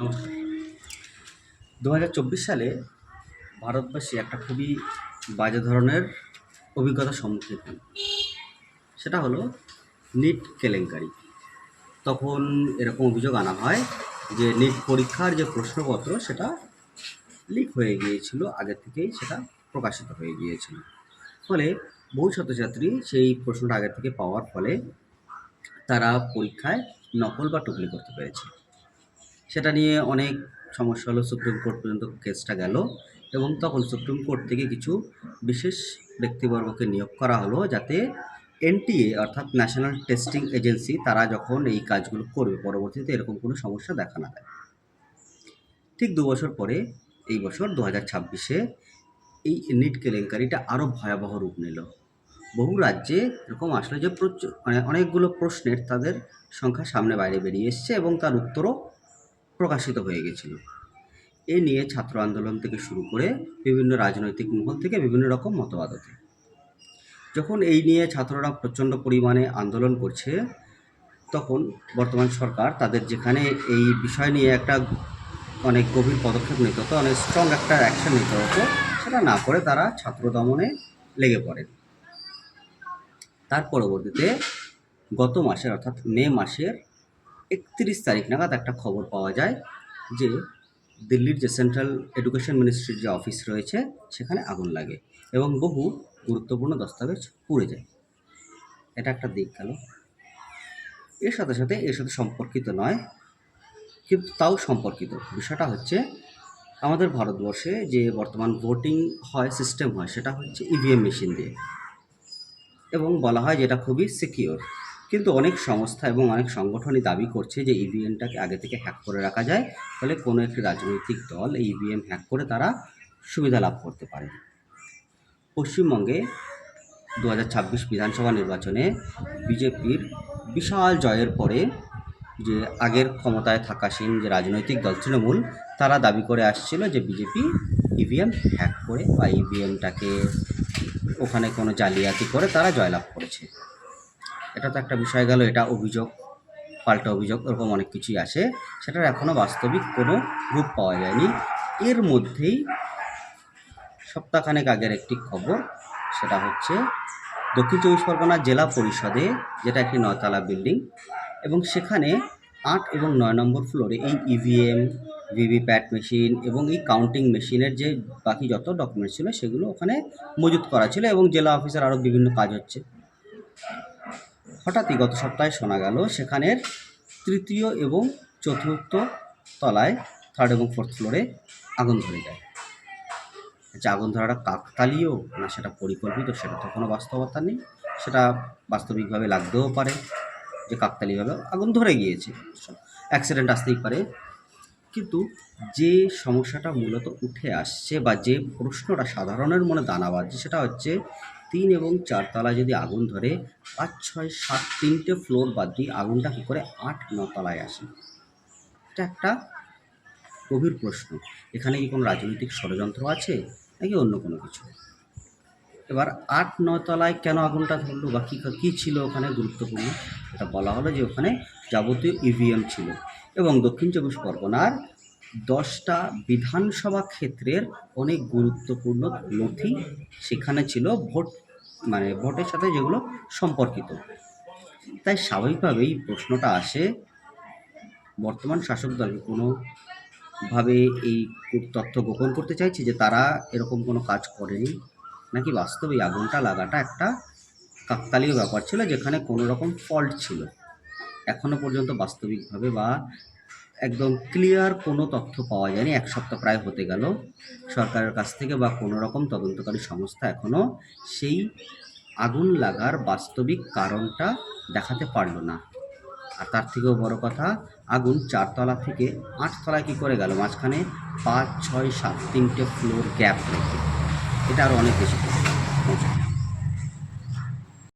নমস্কার। 2024 সালে ভারতবাসী একটা খুবই বাজে ধরনের অভিজ্ঞতার সম্মুখীন হন। সেটা হলো নিট কেলেঙ্কারি। তখন এরকম অভিযোগ আনা হয় যে নিট পরীক্ষার যে প্রশ্নপত্র সেটা লিক হয়ে গিয়েছিল, আগে থেকেই সেটা প্রকাশিত হয়ে গিয়েছিল। ফলে বহু ছাত্রছাত্রী সেই প্রশ্নটা আগে থেকে পাওয়ার ফলে তারা পরীক্ষায় নকল বা টুকলি করতে পেরেছে। সেটা নিয়ে অনেক সমস্যা হলো, সুপ্রিম কোর্ট পর্যন্ত কেসটা গেল এবং তখন সুপ্রিম কোর্ট থেকে কিছু বিশেষ ব্যক্তিবর্গকে নিয়োগ করা হলো যাতে এনটিএ অর্থাৎ ন্যাশনাল টেস্টিং এজেন্সি তারা যখন এই কাজগুলো করবে পরবর্তীতে এরকম কোনো সমস্যা দেখা না দেয়। ঠিক 2 বছর পরে এই বছর 2026-এ এই নিট কেলেঙ্কারিটা আরও ভয়াবহ রূপ নিল। বহু রাজ্যে এরকম আসলে যে অনেকগুলো প্রশ্নের তাদের সংখ্যা সামনে বাইরে বেরিয়ে এসছে এবং তার উত্তরও প্রকাশিত হয়ে গেছিল। এ নিয়ে ছাত্র আন্দোলন থেকে শুরু করে বিভিন্ন রাজনৈতিক মহল থেকে বিভিন্ন রকম মতবাদ ওঠে। যখন এই নিয়ে ছাত্ররা প্রচণ্ড পরিমাণে আন্দোলন করছে, তখন বর্তমান সরকার তাদের যেখানে এই বিষয় নিয়ে একটা অনেক গভীর পদক্ষেপ নিতে হতো, অনেক স্ট্রং একটা অ্যাকশন নিতে হতো, সেটা না করে তারা ছাত্র দমনে লেগে পড়েন। তার পরবর্তীতে গত মাসের অর্থাৎ মে মাসের 31 তারিখ নাগাদ একটা খবর পাওয়া যায় যে দিল্লির যে সেন্ট্রাল এডুকেশন মিনিস্ট্রির যে অফিস রয়েছে সেখানে আগুন লাগে এবং বহু গুরুত্বপূর্ণ দস্তাবেজ পুড়ে যায়। এটা একটা দিক গেল। এর সাথে সম্পর্কিত নয়, কিন্তু তাও সম্পর্কিত। বিষয়টা হচ্ছে আমাদের ভারতবর্ষে যে বর্তমান ভোটিং হয়, সিস্টেম হয়, সেটা হচ্ছে ইভিএম মেশিন দিয়ে এবং বলা হয় যেটা খুবই সিকিওর। কিন্তু অনেক সংস্থা এবং অনেক সংগঠনই দাবি করছে যে ইভিএমটাকে আগে থেকে হ্যাক করে রাখা যায়, ফলে কোনো একটি রাজনৈতিক দল এই ইভিএম হ্যাক করে তারা সুবিধা লাভ করতে পারে। পশ্চিমবঙ্গে 2026 বিধানসভা নির্বাচনে বিজেপির বিশাল জয়ের পরে যে আগের ক্ষমতায় থাকাসীন যে রাজনৈতিক দল তৃণমূল, তারা দাবি করে আসছিল যে বিজেপি ইভিএম হ্যাক করে বা ইভিএমটাকে ওখানে কোনো জালিয়াতি করে তারা জয়লাভ করেছে। এটা তো একটা বিষয় গেল, এটা অভিযোগ, পাল্টা অভিযোগ, এরকম অনেক কিছুই আসে। সেটার এখনও বাস্তবিক কোনো রূপ পাওয়া যায়নি। এর মধ্যেই সপ্তাহখানেক আগের একটি খবর, সেটা হচ্ছে দক্ষিণ চব্বিশ পরগনা জেলা পরিষদে, যেটা একটি 9তলা বিল্ডিং, এবং সেখানে 8 এবং 9 নম্বর ফ্লোরে এই ইভিএম, ভিভিপ্যাট মেশিন এবং এই কাউন্টিং মেশিনের যে বাকি যত ডকুমেন্টস ছিল সেগুলো ওখানে মজুত করা ছিল এবং জেলা অফিসের আরও বিভিন্ন কাজ হচ্ছে। হঠাৎই গত সপ্তাহে শোনা গেল সেখানের 3য় এবং 4র্থ তলায়, 3rd এবং 4th ফ্লোরে আগুন ধরে যায়। আচ্ছা, আগুন ধরাটা কাকতালীয় না সেটা পরিকল্পিত, সেটা তো কোনো বাস্তবতা নেই। সেটা বাস্তবিকভাবে লাগতেও পারে যে কাকতালীয়ভাবে আগুন ধরে গিয়েছে, অ্যাক্সিডেন্ট আসতেই পারে। কিন্তু যে সমস্যাটা মূলত উঠে আসছে বা যে প্রশ্নটা সাধারণের মনে দানা বাঁধছে সেটা হচ্ছে 3 এবং 4 তলায় যদি আগুন ধরে 5, 6, 7 3টে ফ্লোর বাদ দিয়ে আগুনটা কী করে 8, 9 তলায় আসে? এটা একটা গভীর প্রশ্ন। এখানে কি কোনো রাজনৈতিক ষড়যন্ত্র আছে নাকি অন্য কোনো কিছু? এবার 8, 9 তলায় কেন আগুনটা ধরলো বা কী ছিল ওখানে গুরুত্বপূর্ণ? এটা বলা হলো যে ওখানে যাবতীয় ইভিএম ছিল এবং দক্ষিণ চব্বিশ পরগনার 10টা বিধানসভা ক্ষেত্রের অনেক গুরুত্বপূর্ণ নথি সেখানে ছিল, ভোটের সাথে যেগুলো সম্পর্কিত। তাই স্বাভাবিকভাবেই প্রশ্নটা আসে, বর্তমান শাসক দলকে কোনোভাবে এই তথ্য গোপন করতে চাইছে যে তারা এরকম কোনো কাজ করেনি, নাকি বাস্তবেই আগুনটা লাগাটা একটা কাকতালীয় ব্যাপার ছিল যেখানে কোনো রকম ফল্ট ছিল। এখনও পর্যন্ত বাস্তবিকভাবে বা একদম ক্লিয়ার কোনো তথ্য পাওয়া যায়নি। 1 সপ্তাহ প্রায় হতে গেল সরকারের কাছ থেকে বা কোনো রকম তদন্তকারী সংস্থা এখনও সেই আগুন লাগার বাস্তবিক কারণটা দেখাতে পারল না। আর তার থেকেও বড় কথা, আগুন 4 তলা থেকে 8 তলায় কী করে গেল মাঝখানে 5, 6, 7 3টে ফ্লোর গ্যাপ রেখে? এটা আরও অনেক বেশি।